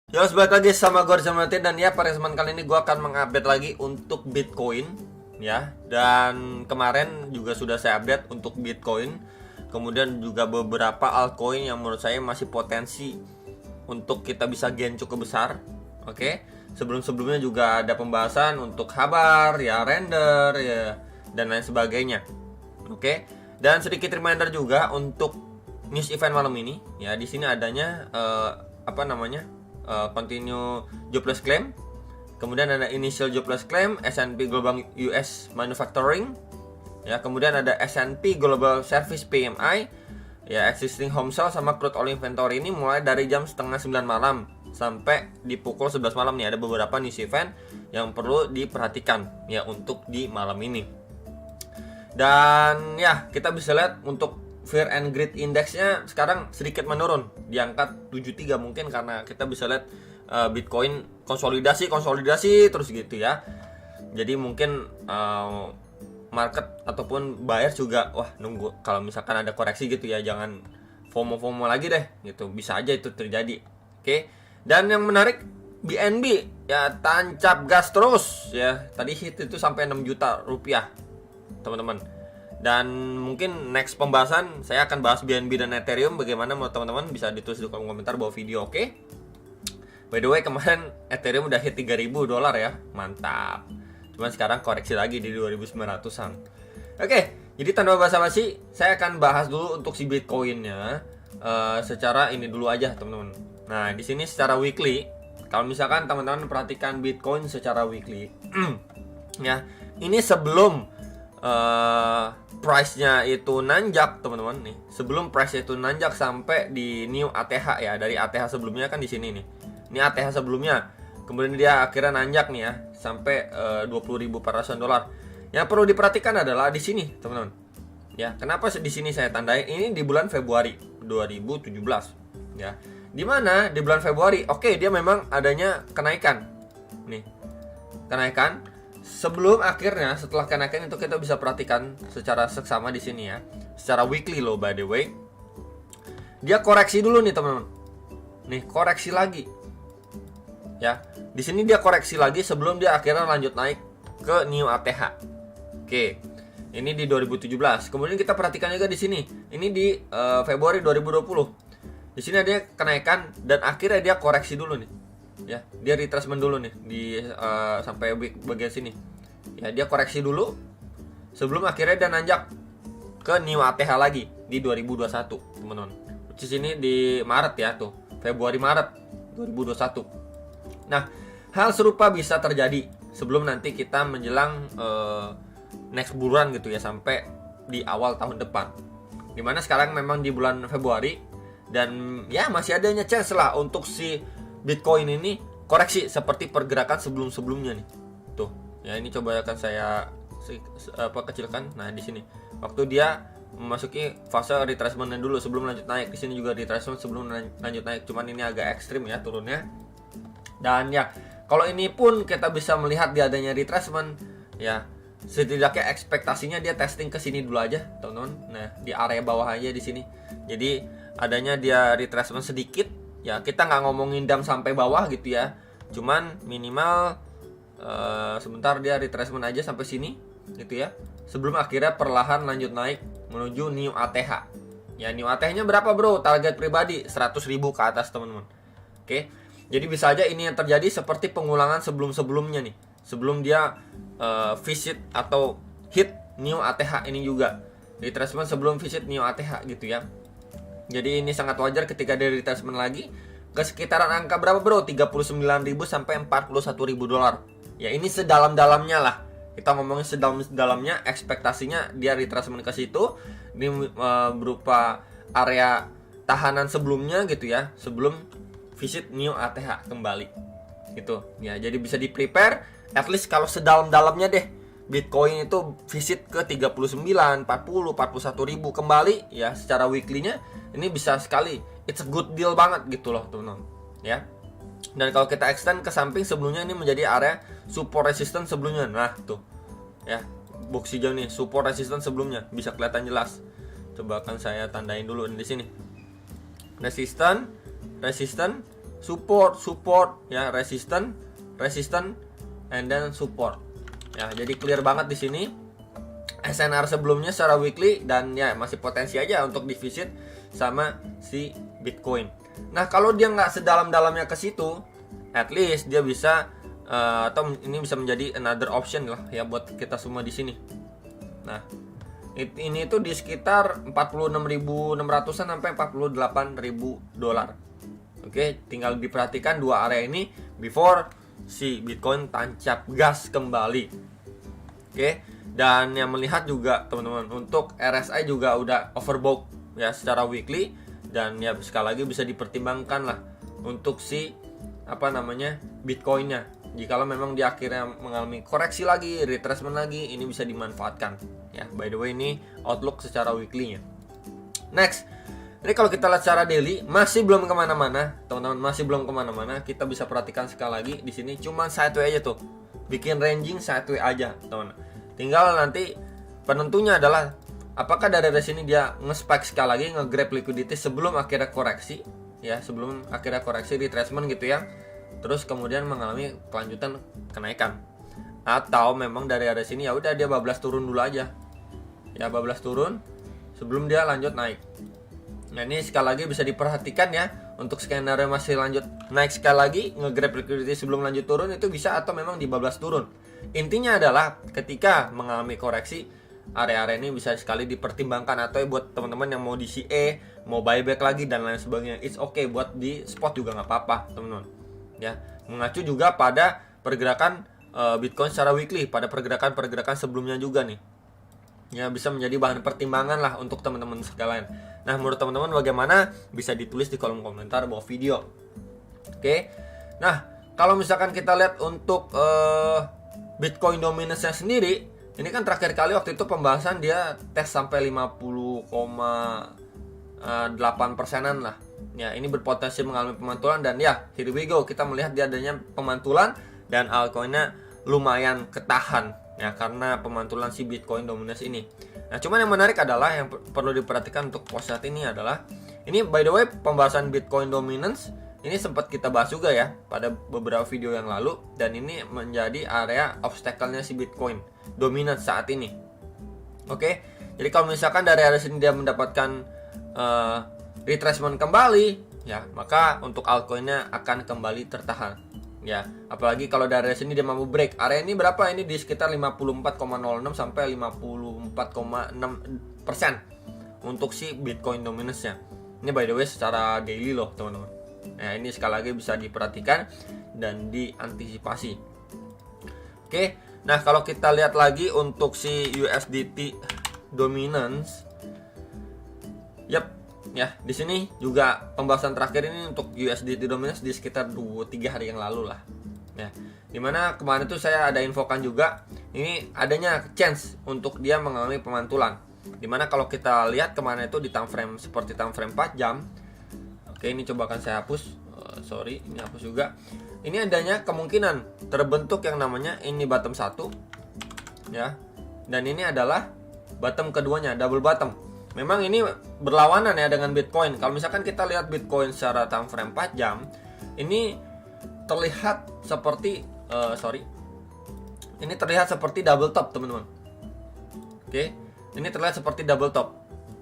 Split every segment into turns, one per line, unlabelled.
Yo, balik lagi sama gue Martin, dan ya pada kesempatan kali ini gue akan mengupdate lagi untuk Bitcoin ya. Dan kemarin juga sudah saya update untuk Bitcoin. Kemudian juga beberapa altcoin yang menurut saya masih potensi untuk kita bisa gain cukup besar. Oke. Sebelum-sebelumnya juga ada pembahasan untuk Habar, ya Render, ya dan lain sebagainya. Oke. Dan sedikit reminder juga untuk news event malam ini ya. Di sini adanya continue jobless claim, kemudian ada initial jobless claim, S&P Global US Manufacturing, ya, kemudian ada S&P Global Service PMI, ya, existing home sale sama crude oil inventory. Ini mulai dari jam setengah 9 malam sampai di pukul 11 malam nih. Ada beberapa news event yang perlu diperhatikan ya untuk di malam ini. Dan ya, kita bisa lihat untuk Fear and Greed Index-nya sekarang sedikit menurun di angka 73, mungkin karena kita bisa lihat Bitcoin konsolidasi terus gitu ya. Jadi mungkin market ataupun buyers juga nunggu kalau misalkan ada koreksi gitu ya, jangan FOMO lagi deh gitu. Bisa aja itu terjadi. Oke. Dan yang menarik, BNB ya tancap gas terus ya. Tadi hit itu sampai 6 juta rupiah, teman-teman. Dan mungkin next pembahasan saya akan bahas BNB dan Ethereum. Bagaimana menurut teman-teman, bisa ditulis di kolom komentar bawah video, oke? By the way, kemarin Ethereum udah hit $3.000 ya. Mantap. Cuman sekarang koreksi lagi di 2.900-an. Oke, jadi tanpa basa-basi, saya akan bahas dulu untuk si Bitcoin-nya secara ini dulu aja, teman-teman. Nah, di sini secara weekly, kalau misalkan teman-teman perhatikan Bitcoin secara weekly ya, ini sebelum price-nya itu nanjak, teman-teman nih. Sebelum price itu nanjak sampai di new ATH ya, dari ATH sebelumnya kan di sini nih. Ini ATH sebelumnya. Kemudian dia akhirnya nanjak nih ya sampai $20.400. Yang perlu diperhatikan adalah di sini, teman-teman. Ya, kenapa di sini saya tandai ini di bulan Februari 2017 ya. Di mana di bulan Februari, oke, dia memang adanya kenaikan. Nih. Kenaikan. Sebelum akhirnya setelah kenaikan itu kita bisa perhatikan secara seksama di sini ya. Secara weekly loh, by the way. Dia koreksi dulu nih, teman-teman. Nih, koreksi lagi. Ya. Di sini dia koreksi lagi sebelum dia akhirnya lanjut naik ke new ATH. Oke. Ini di 2017. Kemudian kita perhatikan juga di sini. Ini di Februari 2020. Di sini ada kenaikan dan akhirnya dia koreksi dulu nih. Ya, dia retracement dulu nih di sampai bagian sini. Ya, dia koreksi dulu sebelum akhirnya dia nanjak ke new ATH lagi di 2021, teman-teman. Di sini di Maret ya tuh, Februari Maret 2021. Nah, hal serupa bisa terjadi sebelum nanti kita menjelang next bulan gitu ya, sampai di awal tahun depan. Dimana sekarang memang di bulan Februari dan ya masih adanya chance lah untuk si Bitcoin ini koreksi seperti pergerakan sebelum-sebelumnya nih. Tuh, ya ini coba akan saya kecilkan. Nah, di sini waktu dia memasuki fase retracement dulu sebelum lanjut naik. Di sini juga retracement sebelum lanjut naik. Cuman ini agak ekstrim ya turunnya. Dan ya, kalau ini pun kita bisa melihat dia adanya retracement ya, setidaknya ekspektasinya dia testing ke sini dulu aja, teman-teman. Nah, di area bawah aja di sini. Jadi adanya dia retracement sedikit. Ya, kita nggak ngomongin dam sampai bawah gitu ya. Cuman minimal sebentar dia retracement aja sampai sini gitu ya. Sebelum akhirnya perlahan lanjut naik menuju new ATH. Ya, new ATH-nya berapa, bro? Target pribadi 100.000 ke atas, teman-teman. Oke. Jadi bisa aja ini yang terjadi seperti pengulangan sebelum-sebelumnya nih. Sebelum dia visit atau hit new ATH ini juga. Retracement sebelum visit new ATH gitu ya. Jadi ini sangat wajar ketika dia retracement lagi ke sekitaran angka berapa, bro? 39.000 sampai $41.000. Ya, ini sedalam-dalamnya lah. Kita ngomongin sedalam-dalamnya, ekspektasinya dia retracement ke situ. Ini berupa area tahanan sebelumnya gitu ya, sebelum visit new ATH kembali. Gitu. Ya, jadi bisa di-prepare at least kalau sedalam-dalamnya deh. Bitcoin itu visit ke 39, 40, 41.000 kembali ya secara weekly-nya, ini bisa sekali. It's a good deal banget gitu loh, teman-teman. Ya. Dan kalau kita extend ke samping, sebelumnya ini menjadi area support resistance sebelumnya. Nah, tuh. Ya, box hijau nih, support resistance sebelumnya bisa kelihatan jelas. Coba akan saya tandain dulu di sini. Resistance, support ya, resistance, and then support. Ya, jadi clear banget di sini. SNR sebelumnya secara weekly dan ya masih potensi aja untuk divisit sama si Bitcoin. Nah, kalau dia nggak sedalam-dalamnya ke situ, at least dia bisa atau ini bisa menjadi another option lah ya buat kita semua di sini. Nah, ini tuh di sekitar 46.600-an sampai 48.000 dolar. Oke, tinggal diperhatikan dua area ini before si Bitcoin tancap gas kembali. Oke, dan yang melihat juga teman-teman untuk RSI juga udah overbought ya secara weekly, dan ya sekali lagi bisa dipertimbangkan lah untuk si Bitcoinnya. Jikalau memang di akhirnya mengalami koreksi lagi, retracement lagi, ini bisa dimanfaatkan ya. By the way, ini outlook secara weekly-nya. Next, ini kalau kita lihat secara daily masih belum kemana-mana, teman-teman, masih belum kemana-mana. Kita bisa perhatikan sekali lagi di sini cuma sideway aja tuh, bikin ranging sideway aja, teman. Tinggal nanti penentunya adalah apakah dari sini dia nge-spike sekali lagi, nge-grab liquidity sebelum akhirnya koreksi ya, sebelum akhirnya koreksi retracement gitu ya, terus kemudian mengalami kelanjutan kenaikan, atau memang dari area sini ya udah dia bablas turun dulu aja ya, bablas turun sebelum dia lanjut naik. Nah, ini sekali lagi bisa diperhatikan ya, untuk skenario masih lanjut naik sekali lagi, nge-grab liquidity sebelum lanjut turun itu bisa, atau memang dibablas turun. Intinya adalah ketika mengalami koreksi, area-area ini bisa sekali dipertimbangkan, atau buat teman-teman yang mau di CA, mau buyback lagi dan lain sebagainya, it's okay, buat di spot juga nggak apa-apa teman-teman ya. Mengacu juga pada pergerakan Bitcoin secara weekly, pada pergerakan sebelumnya juga nih ya, bisa menjadi bahan pertimbangan lah untuk teman-teman sekalian. Nah, menurut teman-teman bagaimana? Bisa ditulis di kolom komentar bawah video. Oke. Nah, kalau misalkan kita lihat untuk Bitcoin dominance-nya sendiri, ini kan terakhir kali waktu itu pembahasan dia tes sampai 50,8%-an lah. Ya, ini berpotensi mengalami pemantulan, dan ya, here we go. Kita melihat dia adanya pemantulan dan altcoin-nya lumayan ketahan ya, karena pemantulan si Bitcoin dominance ini. Nah, cuman yang menarik adalah yang perlu diperhatikan untuk pos saat ini adalah, ini by the way pembahasan Bitcoin dominance ini sempat kita bahas juga ya pada beberapa video yang lalu, dan ini menjadi area obstacle-nya si Bitcoin dominance saat ini. Oke, jadi kalau misalkan dari area sini dia mendapatkan retracement kembali ya, maka untuk altcoin-nya akan kembali tertahan ya, apalagi kalau dari sini dia mampu break area ini berapa, ini di sekitar 54,06 sampai 54,6% untuk si Bitcoin dominance-nya. Ini by the way secara daily loh teman-teman. Nah, ini sekali lagi bisa diperhatikan dan diantisipasi. Oke, nah kalau kita lihat lagi untuk si USDT dominance, yap ya, di sini juga pembahasan terakhir ini untuk USDT dominance di sekitar 2-3 hari yang lalu lah ya, dimana kemarin itu saya ada infokan juga ini adanya chance untuk dia mengalami pemantulan, dimana kalau kita lihat kemarin itu di time frame seperti time frame 4 jam. Oke, ini coba akan saya hapus, sorry, ini hapus juga. Ini adanya kemungkinan terbentuk yang namanya ini bottom 1 ya, dan ini adalah bottom keduanya, double bottom. Memang ini berlawanan ya dengan Bitcoin. Kalau misalkan kita lihat Bitcoin secara time frame 4 jam, ini terlihat seperti ini terlihat seperti double top, teman-teman. Oke, ini terlihat seperti double top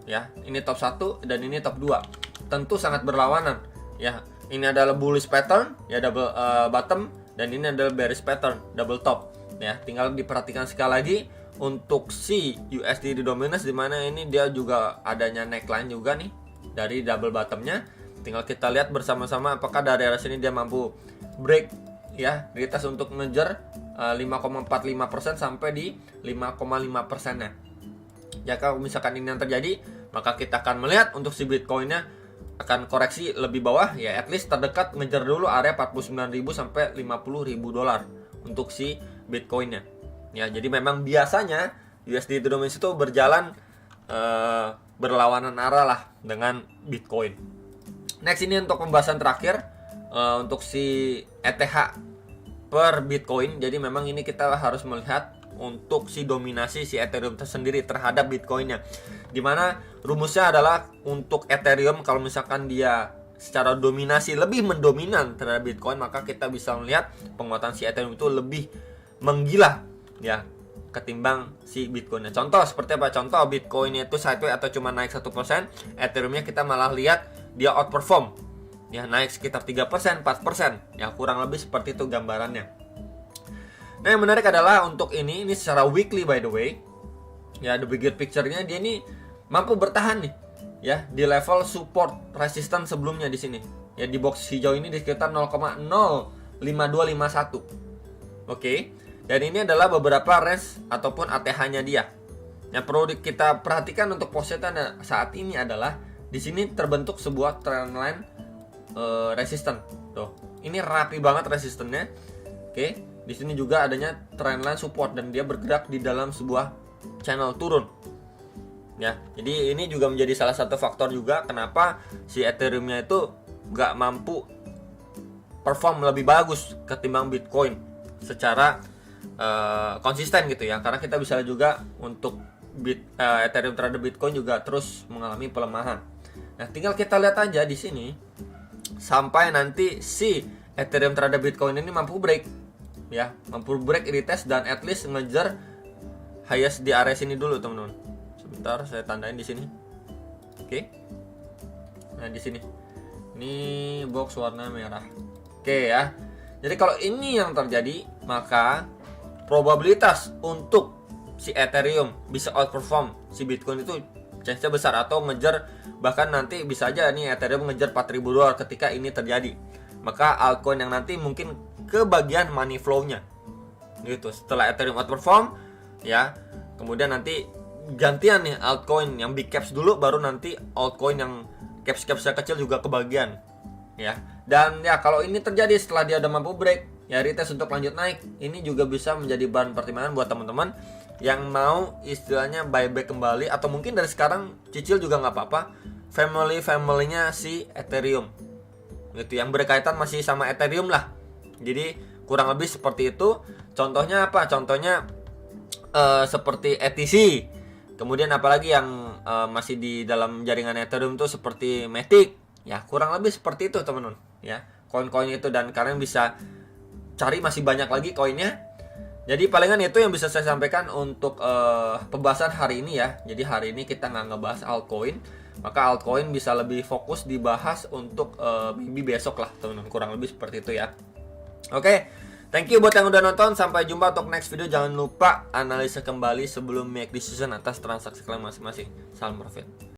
ya. Ini top 1 dan ini top 2. Tentu sangat berlawanan ya. Ini adalah bullish pattern ya, double bottom, dan ini adalah bearish pattern, double top ya. Tinggal diperhatikan sekali lagi untuk si USD dominance, dimana ini dia juga adanya neckline juga nih dari double bottomnya. Tinggal kita lihat bersama-sama apakah dari area sini dia mampu break ya, retest untuk ngejar 5,45% sampai di 5,5%-nya. Ya, kalau misalkan ini yang terjadi, maka kita akan melihat untuk si Bitcoin-nya akan koreksi lebih bawah ya, at least terdekat ngejar dulu area 49.000 sampai 50.000 dolar untuk si Bitcoin-nya. Ya, jadi memang biasanya USD dominance itu berjalan berlawanan arah lah dengan Bitcoin. Next, ini untuk pembahasan terakhir untuk si ETH per Bitcoin. Jadi memang ini kita harus melihat untuk si dominasi si Ethereum tersendiri terhadap Bitcoinnya, dimana rumusnya adalah untuk Ethereum kalau misalkan dia secara dominasi lebih mendominan terhadap Bitcoin, maka kita bisa melihat penguatan si Ethereum itu lebih menggila ya ketimbang si Bitcoinnya. Contoh seperti apa? Contoh Bitcoinnya itu sideways atau cuma naik 1%, Ethereumnya kita malah lihat dia outperform ya, naik sekitar 3%, 4%. Ya kurang lebih seperti itu gambarannya. Nah, yang menarik adalah untuk ini secara weekly by the way. Ya, the bigger picture-nya dia ini mampu bertahan nih ya di level support resistance sebelumnya di sini. Ya di box hijau ini di sekitar 0,05251. Oke. Dan ini adalah beberapa range ataupun ATH-nya dia. Yang perlu kita perhatikan untuk posisinya saat ini adalah di sini terbentuk sebuah trendline resistance. Tuh. Ini rapi banget resistennya. Oke. Di sini juga adanya trendline support dan dia bergerak di dalam sebuah channel turun. Ya, jadi ini juga menjadi salah satu faktor juga kenapa si Ethereum-nya itu nggak mampu perform lebih bagus ketimbang Bitcoin secara konsisten gitu ya. Karena kita bisa juga untuk Ethereum terhadap Bitcoin juga terus mengalami pelemahan. Nah, tinggal kita lihat aja di sini sampai nanti si Ethereum terhadap Bitcoin ini mampu break ya, mampu break retest dan at least ngejar highest di area sini dulu teman-teman. Sebentar saya tandain di sini. Oke. Nah, di sini. Ini box warna merah. Oke ya. Jadi kalau ini yang terjadi, maka probabilitas untuk si Ethereum bisa outperform si Bitcoin itu chance-nya besar atau ngejar, bahkan nanti bisa aja nih Ethereum ngejar $4.000 ketika ini terjadi. Maka altcoin yang nanti mungkin kebagian money flow-nya. Gitu. Setelah Ethereum outperform ya, kemudian nanti gantian nih altcoin yang big caps dulu, baru nanti altcoin yang caps-capsnya kecil juga kebagian ya. Dan ya kalau ini terjadi setelah dia udah mampu break ya retest untuk lanjut naik, ini juga bisa menjadi bahan pertimbangan buat teman-teman yang mau istilahnya buyback kembali, atau mungkin dari sekarang cicil juga nggak apa-apa, family-nya si Ethereum gitu, yang berkaitan masih sama Ethereum lah. Jadi kurang lebih seperti itu. Contohnya apa? Contohnya seperti ETC. Kemudian apalagi yang masih di dalam jaringan Ethereum tuh seperti Matic. Ya, kurang lebih seperti itu, teman-teman. Ya, koin-koin itu, dan kalian bisa cari masih banyak lagi koinnya. Jadi palingan itu yang bisa saya sampaikan untuk pembahasan hari ini ya. Jadi hari ini kita nggak ngebahas altcoin, maka altcoin bisa lebih fokus dibahas untuk maybe besok lah, teman-teman. Kurang lebih seperti itu ya. Oke. Thank you buat yang udah nonton. Sampai jumpa untuk next video. Jangan lupa analisa kembali sebelum make decision atas transaksi kalian masing-masing. Salam profit.